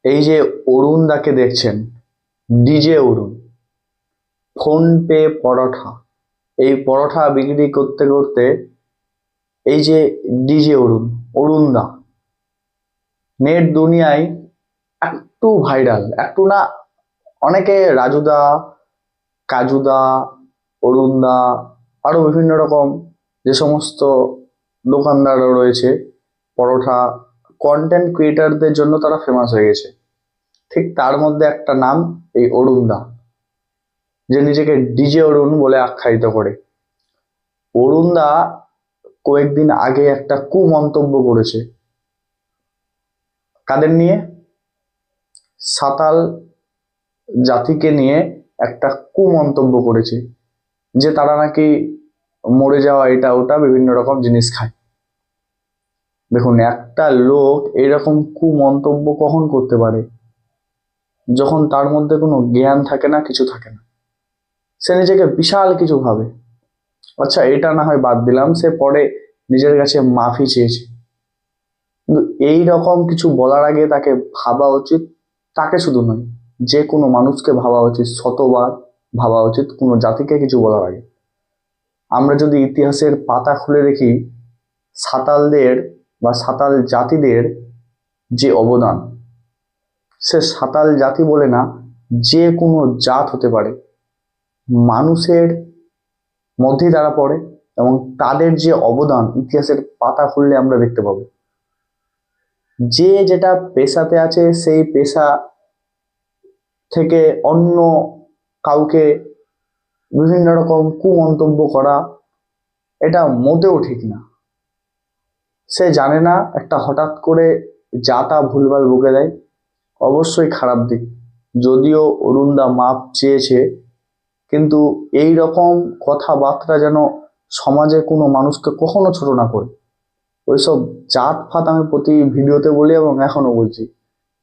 এই যে অরুণদাকে দেখছেন, ডিজে অরুণ, ফোন পে পরোটা, এই পরোটা বিক্রি করতে করতে এই যে ডিজে অরুণ, অরুণদা নেট দুনিয়ায় একটু ভাইরাল, একটু না, অনেকে রাজুদা, কাজুদা, অরুণদা, আরো বিভিন্ন রকম যে সমস্ত দোকানদাররা রয়েছে পরোটা কন্টেন্ট ক্রিয়েটারদের জন্য তারা ফেমাস হয়ে গেছে। ঠিক তার মধ্যে একটা নাম এই অরুণদা, যে নিজেকে ডিজে অরুণ বলে আখ্যায়িত করে। অরুণদা কয়েকদিন আগে একটা কুমন্তব্য করেছে। কাদের নিয়ে? সাঁওতাল জাতিকে নিয়ে একটা কুমন্তব্য করেছে যে তারা নাকি মরে যাওয়া এটা ওটা বিভিন্ন রকম জিনিস খায়। দেখুন, একটা লোক এরকম কুমন্তব্য কখন করতে পারে? যখন তার মধ্যে কোনো জ্ঞান থাকে না, কিছু থাকে না, সে নিজেকে বিশাল কিছু ভাবে। আচ্ছা, এটা না হয় বাদ দিলাম, সে পরে নিজের কাছে মাফি চেয়েছে, কিন্তু এই রকম কিছু বলার আগে তাকে ভাবা উচিত। তাকে শুধু নয়, যে কোনো মানুষকে ভাবা উচিত, শতবার ভাবা উচিত কোনো জাতিকে কিছু বলার আগে। আমরা যদি ইতিহাসের পাতা খুলে দেখি, সাঁওতালদের বা সাঁওতাল জাতিদের যে অবদান, সে সাঁওতাল জাতি বলে না, যে কোনো জাত হতে পারে, মানুষের মধ্যেই তারা পড়ে, এবং তাদের যে অবদান ইতিহাসের পাতা খুললে আমরা দেখতে পাবো। যে যেটা পেশাতে আছে সেই পেশা থেকে অন্য কাউকে বিভিন্ন রকম কুমন্তব্য করা, এটা মোটেও ঠিক না। সে জানে না একটা হঠাৎ করে যা তা ভুলভাল বকে দেয়, অবশ্যই খারাপ দিক। যদিও অরুণদা মাপ চেয়েছে, কিন্তু এই রকম কথাবার্তা যেন সমাজে কোনো মানুষকে কখনো ছোট না করে। ওইসব জাত ফাত আমি প্রতি ভিডিওতে বলি এবং এখনো বলছি,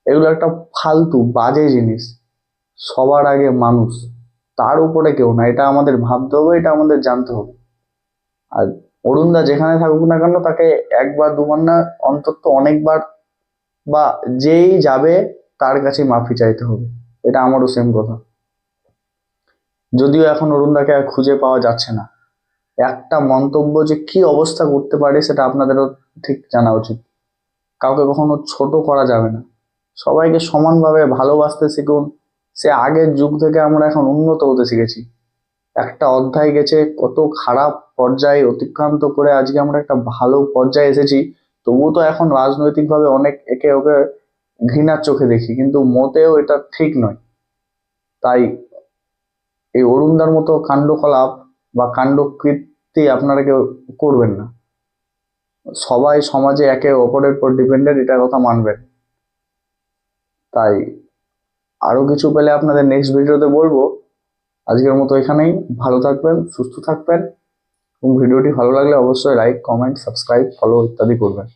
এগুলো একটা ফালতু বাজে জিনিস। সবার আগে মানুষ, তার উপরে কেউ না, এটা আমাদের ভাবতে হবে, এটা আমাদের জানতে হবে। আর অরুণদা যেখানে থাকুক না কেন, তাকে একবার দুবার না, অন্তত অনেকবার, বা যেই যাবে তার কাছে মাফি চাইতে হবে। এটা আমারও সেম কথা। যদিও এখন অরুণদাকে আর খুঁজে পাওয়া যাচ্ছে না, একটা মন্তব্য যে কি অবস্থা করতে পারে সেটা আপনাদেরও ঠিক জানা উচিত। কাউকে কখনো ছোট করা যাবে না, সবাইকে সমানভাবে ভালোবাসতে শিখুন। সে আগের যুগ থেকে আমরা এখন উন্নত হতে শিখেছি। একটা অধ্যায় গেছে, কত খারাপ পর্যায়ে অতিক্রান্ত করে আজকে আমরা একটা ভালো পর্যায়ে এসেছি। তবুও তো এখন রাজনৈতিকভাবে অনেক একে ওকে ঘৃণার চোখে দেখি, কিন্তু মোটেও এটা ঠিক নয়। তাই এই অরুণদার মতো কাণ্ডকলাপ বা কাণ্ডকীর্তি আপনারা কেউ করবেন না। সবাই সমাজে একে অপরের উপর ডিপেন্ডেন্ট, এটা কথা মানবেন। তাই আরো কিছু পেলে আপনাদের নেক্সট ভিডিওতে বলবো। আজকের মতো এখানেই। ভালো থাকবেন, সুস্থ থাকবেন, এবং ভিডিওটি ভালো লাগলে অবশ্যই লাইক, কমেন্ট, সাবস্ক্রাইব, ফলো ইত্যাদি করবেন।